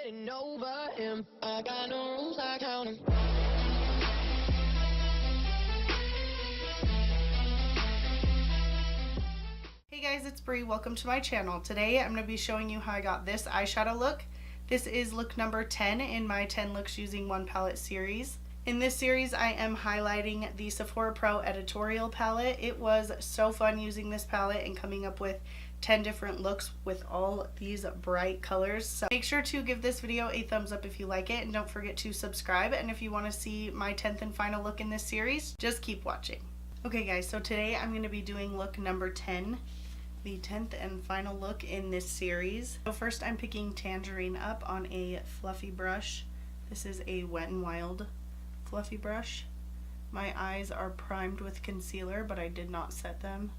getting over him. I got no rules, I count 'em. Hey guys, it's Bree. Welcome to my channel. Today I'm going to be showing you how I got this eyeshadow look. This is look number 10 in my 10 looks using one palette series. In this series I am highlighting the Sephora Pro Editorial palette. It was so fun using this palette and coming up with 10 different looks with all these bright colors. So make sure to give this video a thumbs up if you like it, and don't forget to subscribe. And if you want to see my 10th and final look in this series, just keep watching. Okay guys, so today I'm going to be doing look number 10. The 10th and final look in this series. So first I'm picking Tangerine up on a fluffy brush. This is a Wet n Wild fluffy brush. My eyes are primed with concealer, but I did not set them.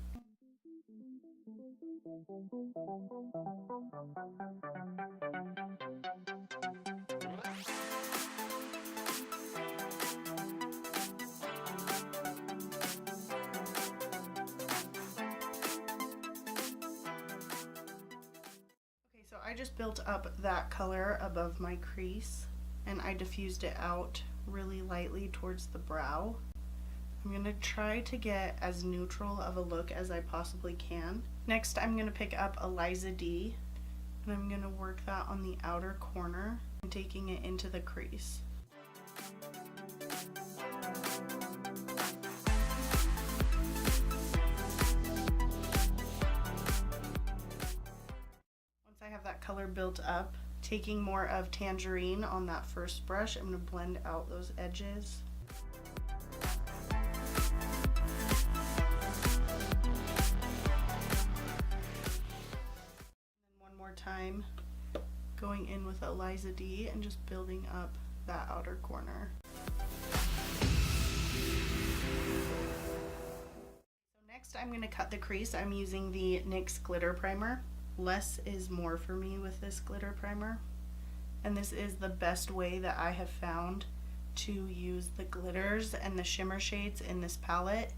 So I just built up that color above my crease and I diffused it out really lightly towards the brow. I'm going to try to get as neutral of a look as I possibly can. Next I'm going to pick up Eliza D and I'm going to work that on the outer corner and taking it into the crease. I have that color built up, taking more of Tangerine on that first brush, I'm going to blend out those edges. And then one more time, going in with Eliza D and just building up that outer corner. So next I'm going to cut the crease. I'm using the NYX Glitter Primer. Less is more for me with this glitter primer, and this is the best way that I have found to use the glitters and the shimmer shades in this palette.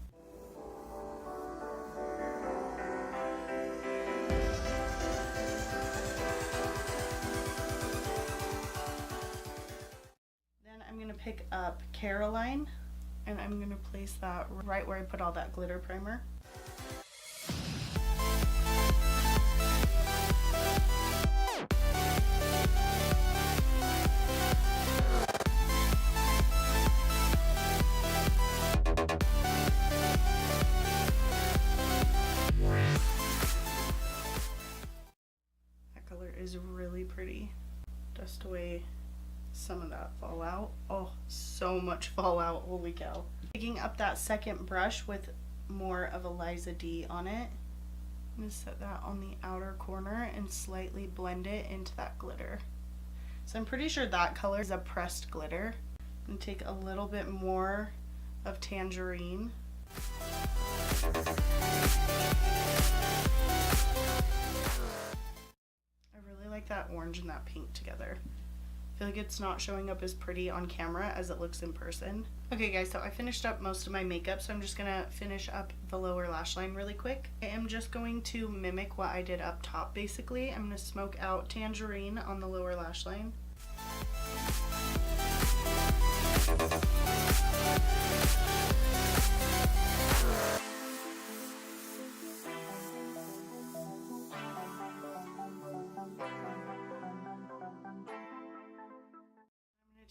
Then I'm going to pick up Karoline and I'm going to place that right where I put all that glitter primer. Is really pretty. Dust away some of that fallout. Oh, so much fallout, holy cow. Picking up that second brush with more of Eliza D on it. I'm going to set that on the outer corner and slightly blend it into that glitter. So I'm pretty sure that color is a pressed glitter. I'm going to take a little bit more of Tangerine. That orange and that pink together. I feel like it's not showing up as pretty on camera as it looks in person. Okay guys, so I finished up most of my makeup, so I'm just gonna finish up the lower lash line really quick. I am just going to mimic what I did up top basically. I'm gonna smoke out Tangerine on the lower lash line.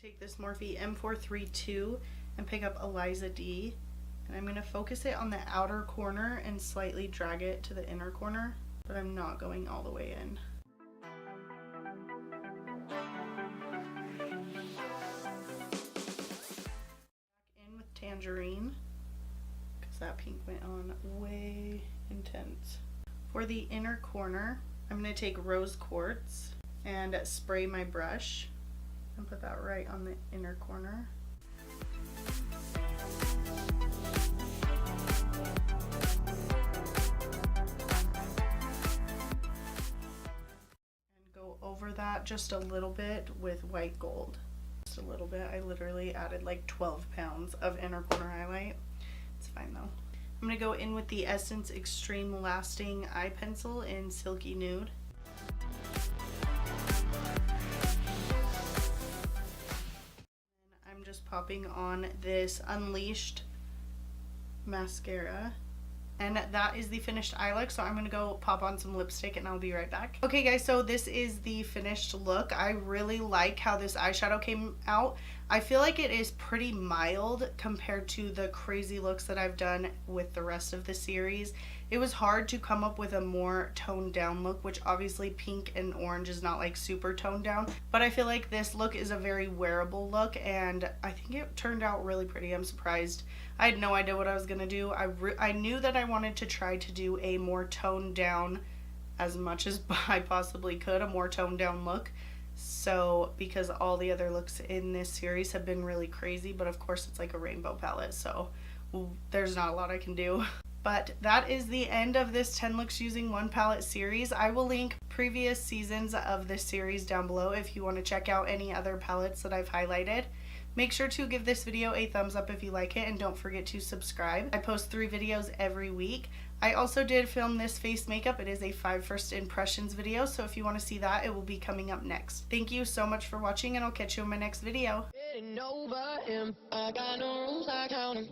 Take this Morphe M432 and pick up Eliza D, and I'm going to focus it on the outer corner and slightly drag it to the inner corner, but I'm not going all the way in. Back in with Tangerine because that pink went on way intense. For the inner corner I'm going to take Rose Quartz and spray my brush and put that right on the inner corner. And go over that just a little bit with white gold. Just a little bit. I literally added like 12 pounds of inner corner highlight. It's fine though. I'm going to go in with the Essence Extreme Lasting Eye Pencil in Silky Nude. just popping on this Unleashed mascara. And that is the finished eye look, so I'm going to go pop on some lipstick and I'll be right back. Okay guys, so this is the finished look. I really like how this eyeshadow came out. I feel like it is pretty mild compared to the crazy looks that I've done with the rest of the series. It was hard to come up with a more toned down look, which obviously pink and orange is not like super toned down, but I feel like this look is a very wearable look and I think it turned out really pretty. I'm surprised. I had no idea what I was gonna do. I knew that I wanted to try to do a more toned down, as much as I possibly could, a more toned down look. So, because all the other looks in this series have been really crazy, but of course it's like a rainbow palette, so there's not a lot I can do. But that is the end of this 10 looks using one palette series. I will link previous seasons of this series down below if you want to check out any other palettes that I've highlighted. Make sure to give this video a thumbs up if you like it, and don't forget to subscribe. I post 3 videos every week. I also did film this face makeup. It is a 5 first impressions video, so if you want to see that, it will be coming up next. Thank you so much for watching, and I'll catch you in my next video. Getting over him. I got no rules, I count 'em.